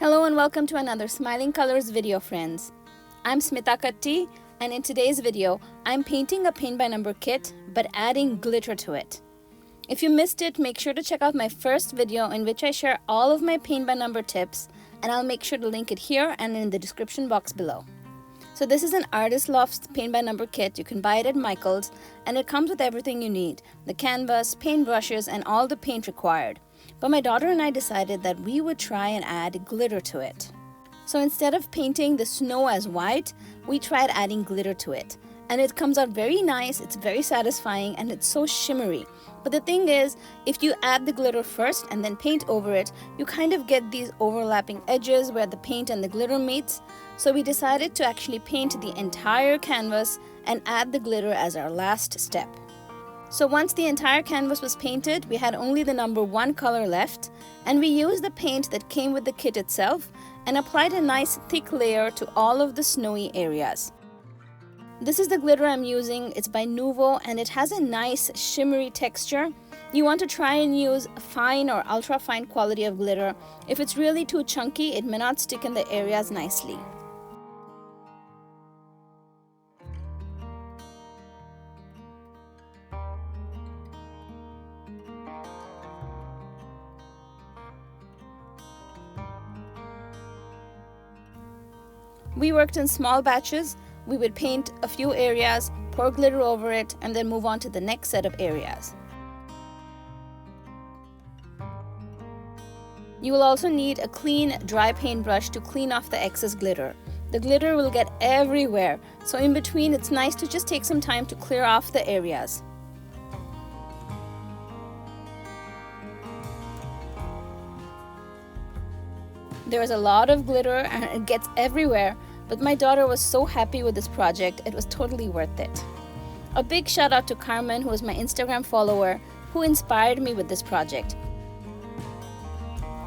Hello and welcome to another Smiling Colors video, friends. I'm Smita Katti, and in today's video, I'm painting a paint by number kit but adding glitter to it. If you missed it, make sure to check out my first video in which I share all of my paint by number tips, and I'll make sure to link it here and in the description box below. So this is an Artist Loft paint by number kit. You can buy it at Michael's, and it comes with everything you need: the canvas, paint brushes, and all the paint required. But my daughter and I decided that we would try and add glitter to it. So instead of painting the snow as white, we tried adding glitter to it. And it comes out very nice, it's very satisfying, and it's so shimmery. But the thing is, if you add the glitter first and then paint over it, you kind of get these overlapping edges where the paint and the glitter meets. So we decided to actually paint the entire canvas and add the glitter as our last step. So once the entire canvas was painted, we had only the number 1 color left, and we used the paint that came with the kit itself and applied a nice thick layer to all of the snowy areas. This is the glitter I'm using. It's by Nuvo and it has a nice shimmery texture. You want to try and use fine or ultra fine quality of glitter. If it's really too chunky, it may not stick in the areas nicely. We worked in small batches. We would paint a few areas, pour glitter over it, and then move on to the next set of areas. You will also need a clean, dry paintbrush to clean off the excess glitter. The glitter will get everywhere, so in between it's nice to just take some time to clear off the areas. There is a lot of glitter and it gets everywhere, but my daughter was so happy with this project, it was totally worth it. A big shout out to Carmen, who is my Instagram follower, who inspired me with this project.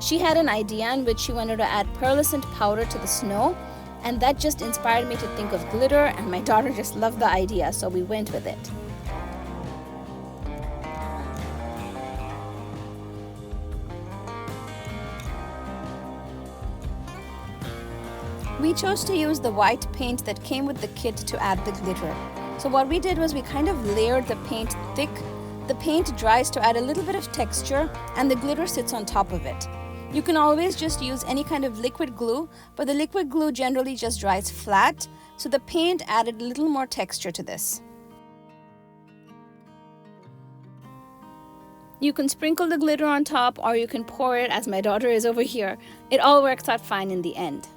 She had an idea in which she wanted to add pearlescent powder to the snow, and that just inspired me to think of glitter, and my daughter just loved the idea, so we went with it. We chose to use the white paint that came with the kit to add the glitter. So what we did was we kind of layered the paint thick. The paint dries to add a little bit of texture, and the glitter sits on top of it. You can always just use any kind of liquid glue, but the liquid glue generally just dries flat, so the paint added a little more texture to this. You can sprinkle the glitter on top, or you can pour it as my daughter is over here. It all works out fine in the end.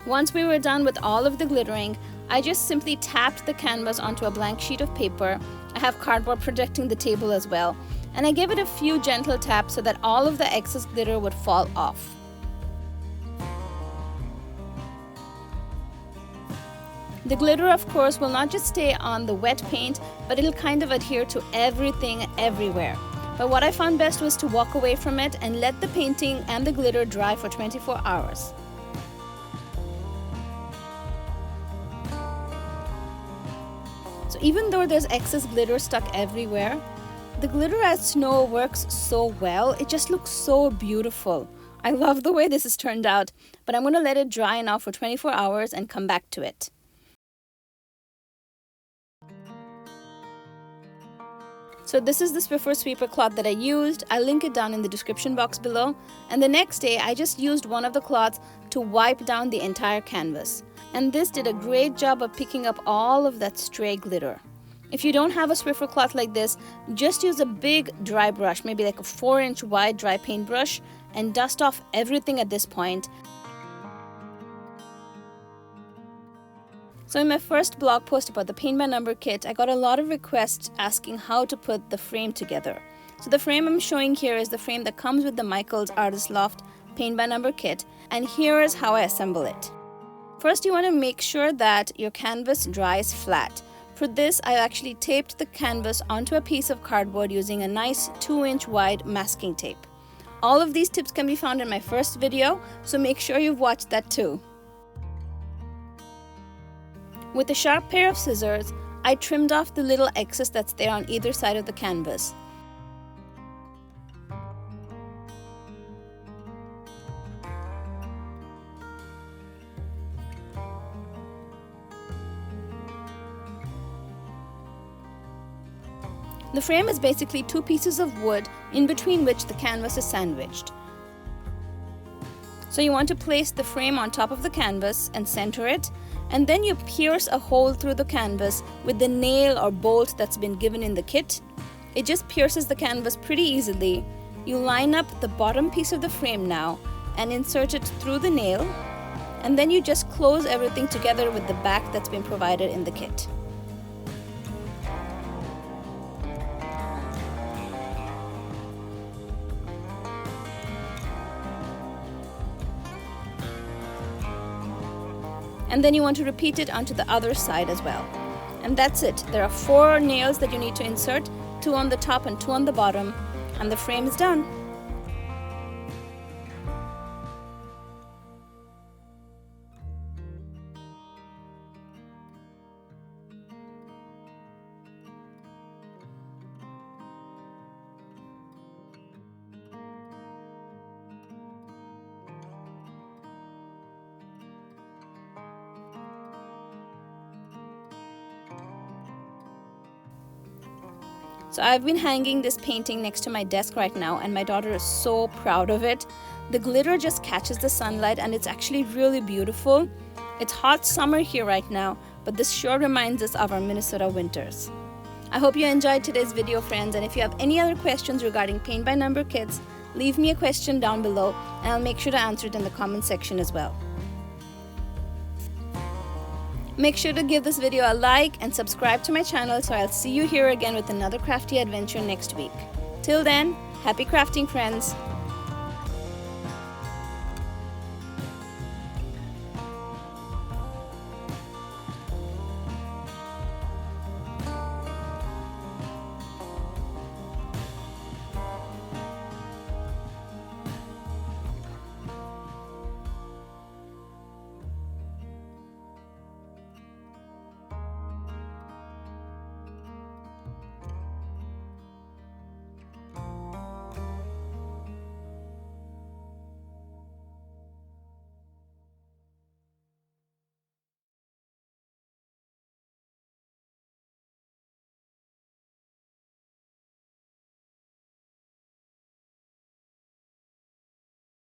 Once we were done with all of the glittering, I just simply tapped the canvas onto a blank sheet of paper. I have cardboard protecting the table as well, and I gave it a few gentle taps so that all of the excess glitter would fall off. The glitter, of course, will not just stay on the wet paint, but it'll kind of adhere to everything everywhere. But what I found best was to walk away from it and let the painting and the glitter dry for 24 hours. So even though there's excess glitter stuck everywhere, the glitter as snow works so well. It just looks so beautiful. I love the way this has turned out, but I'm going to let it dry now for 24 hours and come back to it. So this is the Swiffer sweeper cloth that I used. I'll link it down in the description box below. And the next day, I just used one of the cloths to wipe down the entire canvas. And this did a great job of picking up all of that stray glitter. If you don't have a Swiffer cloth like this, just use a big dry brush, maybe like a 4-inch wide dry paintbrush, and dust off everything at this point. So in my first blog post about the paint by number kit, I got a lot of requests asking how to put the frame together. So the frame I'm showing here is the frame that comes with the Michael's Artist Loft paint by number kit, and here is how I assemble it. First, you want to make sure that your canvas dries flat. For this, I actually taped the canvas onto a piece of cardboard using a nice 2-inch wide masking tape. All of these tips can be found in my first video, so make sure you've watched that too. With a sharp pair of scissors, I trimmed off the little excess that's there on either side of the canvas. The frame is basically two pieces of wood in between which the canvas is sandwiched. So you want to place the frame on top of the canvas and center it, and then you pierce a hole through the canvas with the nail or bolt that's been given in the kit. It just pierces the canvas pretty easily. You line up the bottom piece of the frame now and insert it through the nail, and then you just close everything together with the back that's been provided in the kit. And then you want to repeat it onto the other side as well. And that's it. There are 4 nails that you need to insert, 2 on the top and 2 on the bottom, and the frame is done. So I've been hanging this painting next to my desk right now, and my daughter is so proud of it. The glitter just catches the sunlight and it's actually really beautiful. It's hot summer here right now, but this sure reminds us of our Minnesota winters. I hope you enjoyed today's video, friends, and if you have any other questions regarding paint by number kits, leave me a question down below and I'll make sure to answer it in the comment section as well. Make sure to give this video a like and subscribe to my channel, so I'll see you here again with another crafty adventure next week. Till then, happy crafting, friends!